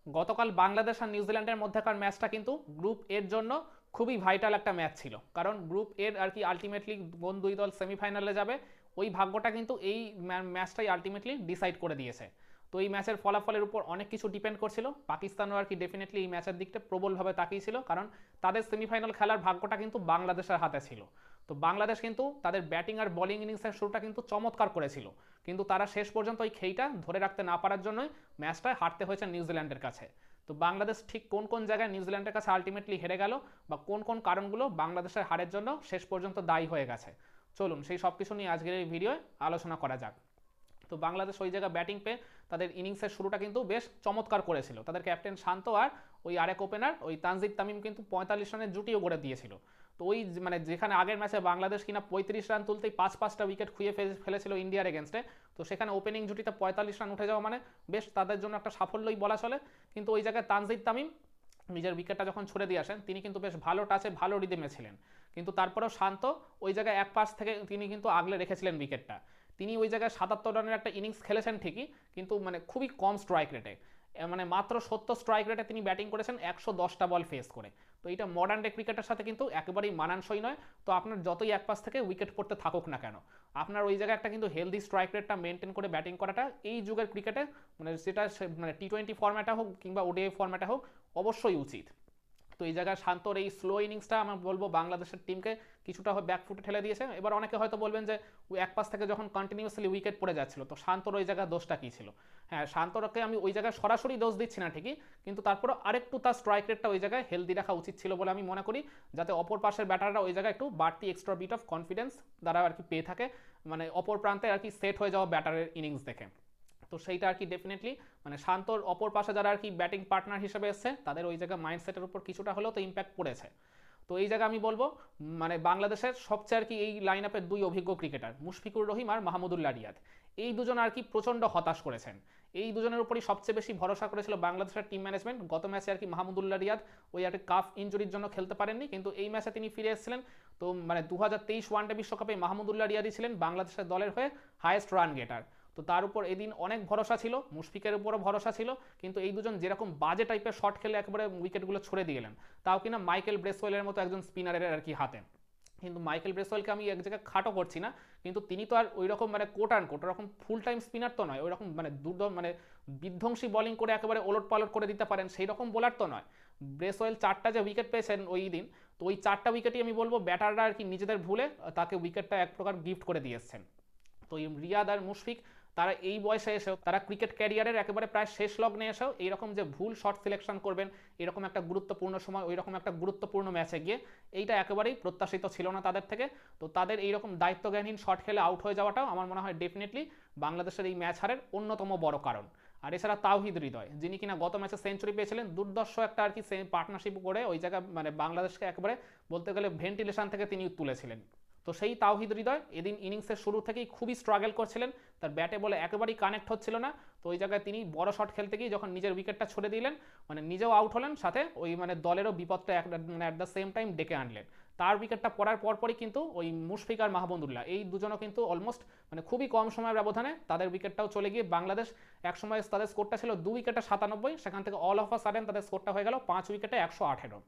গতকাল বাংলাদেশ আর নিউজিল্যান্ডের মধ্যেকার ম্যাচটা কিন্তু গ্রুপ এর জন্য খুবই ভাইটাল একটা ম্যাচ ছিল, কারণ গ্রুপ এর আর কি আলটিমেটলি কোন দুই দল সেমিফাইনালে যাবে ওই ভাগ্যটা কিন্তু এই ম্যাচটাই আলটিমেটলি ডিসাইড করে দিয়েছে। তো এই ম্যাচের ফলাফলের উপর অনেক কিছু ডিপেন্ড করছিল। পাকিস্তানও আর কি ডেফিনেটলি এই ম্যাচের দিকটা প্রবলভাবে তাকিয়েছিল, কারণ তাদের সেমিফাইনাল খেলার ভাগ্যটা কিন্তু বাংলাদেশের হাতে ছিল। তো বাংলাদেশ কিন্তু তাদের ব্যাটিং আর বোলিং ইনিংসের শুরুটা কিন্তু চমৎকার করেছিল, কিন্তু তারা শেষ পর্যন্ত ওই খেইটা ধরে রাখতে না পারার জন্যই ম্যাচটায় হারতে হয়েছে নিউজিল্যান্ডের কাছে। তো বাংলাদেশ ঠিক কোন কোন জায়গায় নিউজিল্যান্ডের কাছে আলটিমেটলি হেরে গেল, বা কোন কোন কারণগুলো বাংলাদেশের হারের জন্য শেষ পর্যন্ত দায়ী হয়ে গেছে, চলুন সেই সব কিছু নিয়ে আজকের এই ভিডিওয়ে আলোচনা করা যাক। তো বাংলাদেশ ওই জায়গায় ব্যাটিং পেয়ে তাদের ইনিংসের শুরুটা কিন্তু বেশ চমৎকার করেছিল। তাদের ক্যাপ্টেন শান্ত আর ওই আরেক ওপেনার ওই তানজিদ তামিম কিন্তু 45 রানের জুটিও গড়ে দিয়েছিল। তো ওই মানে যেখানে আগের ম্যাচে বাংলাদেশ কিনা 35 রান তুলতেই পাঁচটা উইকেট খুঁয়ে ফেলেছিল ইন্ডিয়ার এগেনস্টে, তো সেখানে ওপেনিং জুটিতে 45 রান উঠে যাওয়া মানে বেশ তাদের জন্য একটা সাফল্যই বলা চলে। কিন্তু ওই জায়গায় তানজিদ তামিম নিজের উইকেটটা যখন ছুড়ে দিয়ে আসেন তিনি কিন্তু বেশ ভালো টাচে ভালো রিদেমে ছিলেন, কিন্তু তারপরেও শান্ত ওই জায়গায় এক পাশ থেকে তিনি কিন্তু আগলে রেখেছিলেন উইকেটটা। তিনি ওই জায়গায় 77 রানের একটা ইনিংস খেলেছেন ঠিকই, কিন্তু মানে খুবই কম স্ট্রাইক রেটে, মানে মাত্র 70 স্ট্রাইক রেটে তিনি ব্যাটিং করেছেন 110টা বল ফেস করে। তো এটা মডার্ন ডে ক্রিকেটের সাথে কিন্তু একেবারেই মানানসই নয়। তো আপনার যতই এক পাশ থেকে উইকেট পড়তে থাকুক না কেন, আপনার ওই জায়গায় একটা কিন্তু হেলদি স্ট্রাইক রেটটা মেনটেন করে ব্যাটিং করাটা এই যুগের ক্রিকেটে মানে সেটা মানে টি20 ফর্ম্যাটে হোক কিংবা ওডিআই ফর্ম্যাটে হোক অবশ্যই উচিত। তো এই জায়গায় শান্তর এই স্লো ইনিংসটা আমি বলবো বাংলাদেশের টিমকে কিছুটা ব্যাকফুটে ঠেলে দিয়েছে। এবার অনেকে হয়তো বলবেন যে ওই এক পাশ থেকে যখন কন্টিনিউয়াসলি উইকেট পড়ে যাচ্ছিল তো শান্তর ওই জায়গায় দোষটা কী ছিল। হ্যাঁ, শান্তরকে আমি ওই জায়গায় সরাসরি দোষ দিচ্ছি না ঠিকই, কিন্তু তারপরও আরেকটু তার স্ট্রাইক রেটটা ওই জায়গায় হেলদি রাখা উচিত ছিল বলে আমি মনে করি, যাতে অপর পাশের ব্যাটাররা ওই জায়গায় একটু বাড়তি এক্সট্রা বিট অফ কনফিডেন্স দ্বারা আর কি পেয়ে থাকে, মানে অপর প্রান্তে আর কি সেট হয়ে যাওয়া ব্যাটারের ইনিংস দেখে। তো সেইটা আর কি ডেফিনেটলি মানে শান্তর অপর পাশে যারা আর কি ব্যাটিং পার্টনার হিসেবে এসছে তাদের ওই জায়গায় মাইন্ডসেটের উপর কিছুটা হলেও তো ইম্প্যাক্ট পড়েছে। তো এই জায়গায় আমি বলবো মানে বাংলাদেশের সবচেয়ে আর কি এই লাইন আপের দুই অভিজ্ঞ ক্রিকেটার মুশফিকুর রহিম আর মাহমুদুল্লাহ রিয়াদ, এই দুজন আর কি প্রচণ্ড হতাশ করেছেন। এই দুজনের উপরই সবচেয়ে বেশি ভরসা করেছিল বাংলাদেশের টিম ম্যানেজমেন্ট। গত ম্যাচে আর কি মাহমুদুল্লাহ রিয়াদ ওই একটা কাফ ইঞ্জুরির জন্য খেলতে পারেননি, কিন্তু এই ম্যাচে তিনি ফিরে এসেছিলেন। তো মানে 2023 ওয়ানডে বিশ্বকাপে মাহমুদুল্লাহ রিয়াদই ছিলেন বাংলাদেশের দলের হয়ে হাইয়েস্ট রান গেটার। তো তার উপর এদিন অনেক ভরসা ছিল, মুশফিকের উপরও ভরসা ছিল, কিন্তু এই দুজন যেরকম বাজে টাইপের শট খেলে একেবারে উইকেটগুলো ছুড়ে দিয়ে গেলেন, তাও কিনা মাইকেল ব্রেসওয়েলের মতো একজন স্পিনারের আর কি হাতে। কিন্তু মাইকেল ব্রেসওয়েলকে আমি এক জায়গায় খাটো করছি না, কিন্তু তিনি তো আর ওই রকম মানে কোট অ্যান্ড কোট ওরকম ফুল টাইম স্পিনার তো নয়, ওই রকম মানে মানে বিধ্বংসী বলিং করে একেবারে ওলট পালট করে দিতে পারেন সেই রকম বোলার তো নয়। ব্রেসওয়েল 4টা যে উইকেট পেয়েছেন ওই দিন, তো ওই 4টা উইকেটই আমি বলবো ব্যাটাররা আর কি নিজেদের ভুলে তাকে উইকেটটা এক প্রকার গিফট করে দিয়ে এসছেন। তো রিয়াদ আর মুশফিক তারা এই বয়সে এসেও তারা ক্রিকেট ক্যারিয়ারের একেবারে প্রায় শেষ লগ্নে এসেও এইরকম যে ভুল শট সিলেকশন করবেন এরকম একটা গুরুত্বপূর্ণ সময় ওই রকম একটা গুরুত্বপূর্ণ ম্যাচে গিয়ে, এইটা একেবারেই প্রত্যাশিত ছিল না তাদের থেকে। তো তাদের এইরকম দায়িত্বজ্ঞানহীন শট খেলে আউট হয়ে যাওয়াটাও আমার মনে হয় ডেফিনেটলি বাংলাদেশের এই ম্যাচ হারের অন্যতম বড় কারণ। আর এছাড়া তাওহিদ হৃদয়, যিনি কিনা গত ম্যাচে সেঞ্চুরি পেয়েছিলেন, দুর্দর্শ একটা আর কি পার্টনারশিপ করে ওই জায়গায় মানে বাংলাদেশকে একেবারে বলতে গেলে ভেন্টিলেশন থেকে তিনি তুলেছিলেন। তো সেই তাওহিদ হৃদয় এদিন ইনিংসের শুরু থেকেই খুবই স্ট্রাগল করছিলেন, তার ব্যাটে বলে একেবারেই কানেক্ট হচ্ছিল না। তো ওই জায়গায় তিনি বড় শট খেলতে গিয়ে যখন নিজের উইকেটটা ছুড়ে দিলেন, মানে নিজেও আউট হলেন, সাথে ওই মানে দলেরও বিপদটা মানে অ্যাট দ্য সেম টাইম ডেকে আনলেন। তার উইকেটটা পড়ার পরপরই কিন্তু ওই মুশফিক আর মাহমুদুল্লাহ এই দুজনও কিন্তু অলমোস্ট মানে খুবই কম সময়ের ব্যবধানে তাদের উইকেটটাও চলে গিয়ে বাংলাদেশ একসময় তাদের স্কোরটা ছিল 2 উইকেটে 97, সেখান থেকে অল অফ আ সাডেন তাদের স্কোরটা হয়ে গেল 5 উইকেটে 118।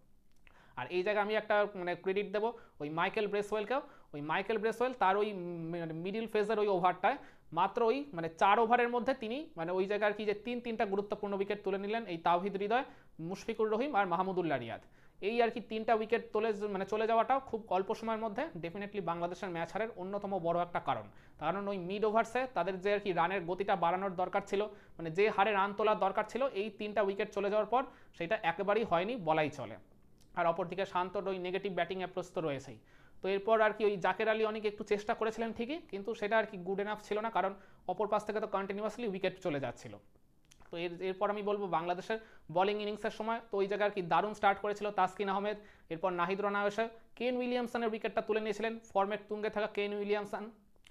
আর এই জায়গায় আমি একটা মানে ক্রেডিট দেবো ওই মাইকেল ব্রেসওয়েলকেও। ওই মাইকেল ব্রেসওয়েল তার ওই মিডিল ফেজের ওই ওভারটায় মাত্র ওই মানে 4 ওভারের মধ্যে তিনি মানে ওই জায়গার কি যে তিনটা গুরুত্বপূর্ণ উইকেট তুলে নিলেন এই তাওহিদ হৃদয়, মুশফিকুর রহিম আর মাহমুদুল্লাহ রিয়াদ। এই আর কি 3টা উইকেট মানে চলে যাওয়াটাও খুব অল্প সময়ের মধ্যে ডেফিনেটলি বাংলাদেশের ম্যাচ হারের অন্যতম বড় একটা কারণ। কারণ ওই মিড ওভার্সে তাদের যে আর কি রানের গতিটা বাড়ানোর দরকার ছিল, মানে যে হারে রান তোলার দরকার ছিল, এই 3টা উইকেট চলে যাওয়ার পর সেটা একেবারেই হয়নি বলাই চলে। আর অপরদিকে শান্তর ওই নেগেটিভ ব্যাটিং অ্যাপ্রোচ তো রয়েছেই। তো এরপর আর কি ওই জাকের আলী অনেক একটু চেষ্টা করেছিলেন ঠিকই, কিন্তু সেটা আর কি গুড এনাফ ছিল না, কারণ অপর পাশ থেকে তো কন্টিনিউয়াসলি উইকেট চলে যাচ্ছিল। তো এরপর আমি বলবো বাংলাদেশের বোলিং ইনিংসের সময় তো ওই জায়গায় আর কি দারুণ স্টার্ট করেছিল তাসকিন আহমেদ, এরপর নাহিদ রানা এসে কেন উইলিয়ামসনের উইকেটটা তুলে নিয়েছিলেন, ফর্মেট তুঙ্গে থাকা কেন উইলিয়ামসন।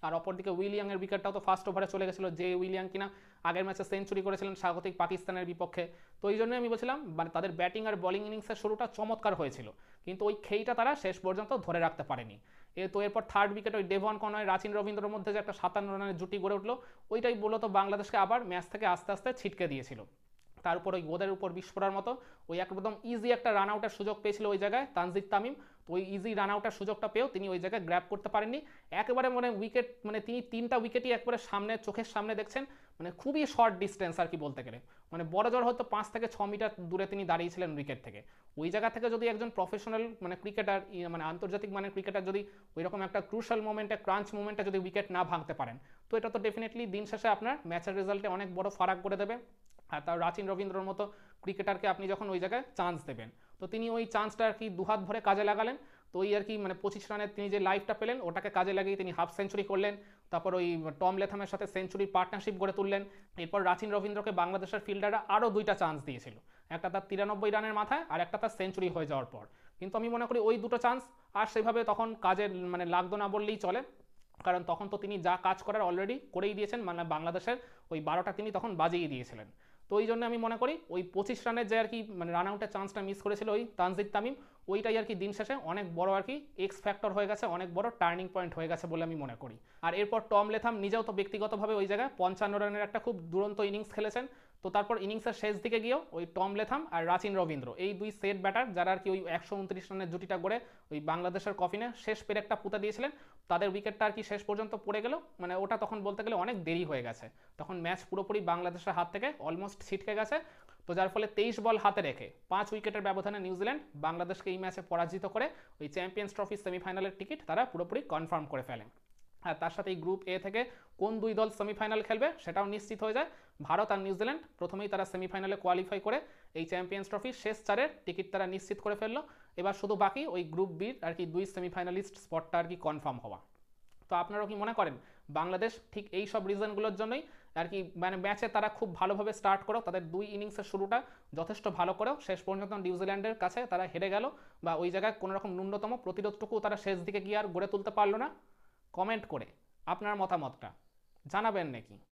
আর অপরদিকে উইলিয়ামের উইকেটটাও তো ফার্স্ট ওভারে চলে গেছিলো, যে উইলিয়াম কিনা আগের ম্যাচে সেঞ্চুরি করেছিলেন স্বাগতিক পাকিস্তানের বিপক্ষে। তো এই জন্যই আমি বলছিলাম মানে তাদের ব্যাটিং আর বোলিং ইনিংসের শুরুটা চমৎকার হয়েছিল, কিন্তু ওই খেইটা তারা শেষ পর্যন্ত ধরে রাখতে পারেনি। তো এরপর থার্ড উইকেট ওই ডেভন কনয় রাচিন রবীন্দ্রর মধ্যে যে একটা 57 রানের জুটি গড়ে উঠলো, ওইটাই মূলত বাংলাদেশকে আবার ম্যাচ থেকে আস্তে আস্তে ছিটকে দিয়েছিল। তার উপর ওই ওদের উপর বিস্ফোরার মতো ওই একদম ইজি একটা রান আউটের সুযোগ পেয়েছিল ওই জায়গায় তানজিদ তামিম। তো ওই ইজি রান আউটের সুযোগটা পেয়েও তিনি ওই জায়গায় গ্র্যাব করতে পারেননি। একেবারে মানে উইকেট মানে তিনি 3টা উইকেটই একবারে সামনে চোখের সামনে দেখছেন, মানে খুবই শর্ট ডিস্টেন্স আর কি বলতে গেলে, মানে বড় জোর হয়তো 5 থেকে 6 মিটার দূরে তিনি দাঁড়িয়েছিলেন উইকেট থেকে। ওই জায়গা থেকে যদি একজন প্রফেশনাল মানে ক্রিকেটার মানে আন্তর্জাতিক মানের ক্রিকেটার যদি ওই রকম একটা ক্রুশাল মোমেন্টে ক্রাঞ্চ মোমেন্টে যদি উইকেট না ভাঙতে পারেন, তো এটা তো ডেফিনেটলি দিন শেষে আপনার ম্যাচের রেজাল্টে অনেক বড় ফারাক করে দেবে। আর তার রাচিন রবীন্দ্রর মতো ক্রিকেটারকে আপনি যখন ওই জায়গায় চান্স দেবেন, তো তিনি ওই চান্সটা আর কি দুহাত ভরে কাজে লাগালেন। তো ওই আর কি মানে 25 রানের তিনি যে লাইফটা পেলেন ওটাকে কাজে লাগিয়ে তিনি হাফ সেঞ্চুরি করলেন। তারপর ওই টম লেথামের সাথে সেঞ্চুরির পার্টনারশিপ গড়ে তুললেন। এরপর রাচিন রবীন্দ্রকে বাংলাদেশের ফিল্ডাররা আরও 2টা চান্স দিয়েছিল, একটা তার 93 রানের মাথায় আর একটা তার সেঞ্চুরি হয়ে যাওয়ার পর। কিন্তু আমি মনে করি ওই দুটো চান্স আর সেভাবে তখন কাজে মানে লাগতো না বললেই চলে, কারণ তখন তো তিনি যা কাজ করার অলরেডি করেই দিয়েছেন, মানে বাংলাদেশের ওই 12টা তিনি তখন বাজিয়ে দিয়েছিলেন। তো ওই জন্য আমি মনে করি ওই 25 রানের যে আর কি মানে রান আউটের চান্সটা মিস করেছিল ওই তানজিদ তামিম, ওইটাই আর কি দিন শেষে অনেক বড় আর কি এক্স ফ্যাক্টর হয়ে গেছে, অনেক বড় টার্নিং পয়েন্ট হয়ে গেছে বলে আমি মনে করি। আর এরপর টম লেথাম নিজেও তো ব্যক্তিগতভাবে ওই জায়গায় 55 রানের একটা খুব দুরন্ত ইনিংস খেলেছেন। তো তারপর ইনিংসের শেষ দিকে গিয়েও ওই টম লেথাম আর রাচিন রবীন্দ্র এই দুই সেট ব্যাটার যারা আর কি ওই 129 রানের জুটিটা গড়ে ওই বাংলাদেশের কফিনে শেষ পেরেকটা পুঁতে দিয়েছিলেন, তাদের উইকেটটা আর কি শেষ পর্যন্ত পড়ে গেল। মানে ওটা তখন বলতে গেলে অনেক দেরি হয়ে গেছে, তখন ম্যাচ পুরোপুরি বাংলাদেশের হাত থেকে অলমোস্ট ছিটকে গেছে। তো যার ফলে 23 বল হাতে রেখে 5 উইকেটের ব্যবধানে নিউজিল্যান্ড বাংলাদেশকে এই ম্যাচে পরাজিত করে ওই চ্যাম্পিয়ন্স ট্রফি সেমিফাইনালের টিকিট তারা পুরোপুরি কনফার্ম করে ফেলেন। আর তার সাথে এই গ্রুপ এ থেকে কোন 2 দল সেমিফাইনাল খেলবে সেটাও নিশ্চিত হয়ে যায়। ভারত আর নিউজিল্যান্ড প্রথমেই তারা সেমিফাইনালে কোয়ালিফাই করে এই চ্যাম্পিয়ন্স ট্রফি শেষ 4-এর টিকিট তারা নিশ্চিত করে ফেললো। এবার শুধু বাকি ওই গ্রুপ বির আর কি 2 সেমিফাইনালিস্ট স্পটটা আর কি কনফার্ম হওয়া। তো আপনারাও কি মনে করেন বাংলাদেশ ঠিক এই সব রিজনগুলোর জন্যই আর কি মানে ম্যাচে তারা খুব ভালোভাবে স্টার্ট করেও তাদের 2 ইনিংসের শুরুটা যথেষ্ট ভালো করেও শেষ পর্যন্ত নিউজিল্যান্ডের কাছে তারা হেরে গেল, বা ওই জায়গায় কোনো রকম ন্যূনতম প্রতিরোধটুকু তারা শেষ দিকে গিয়ে আর গড়ে তুলতে পারলো না? কমেন্ট করে আপনার মতামতটা জানাবেন নাকি?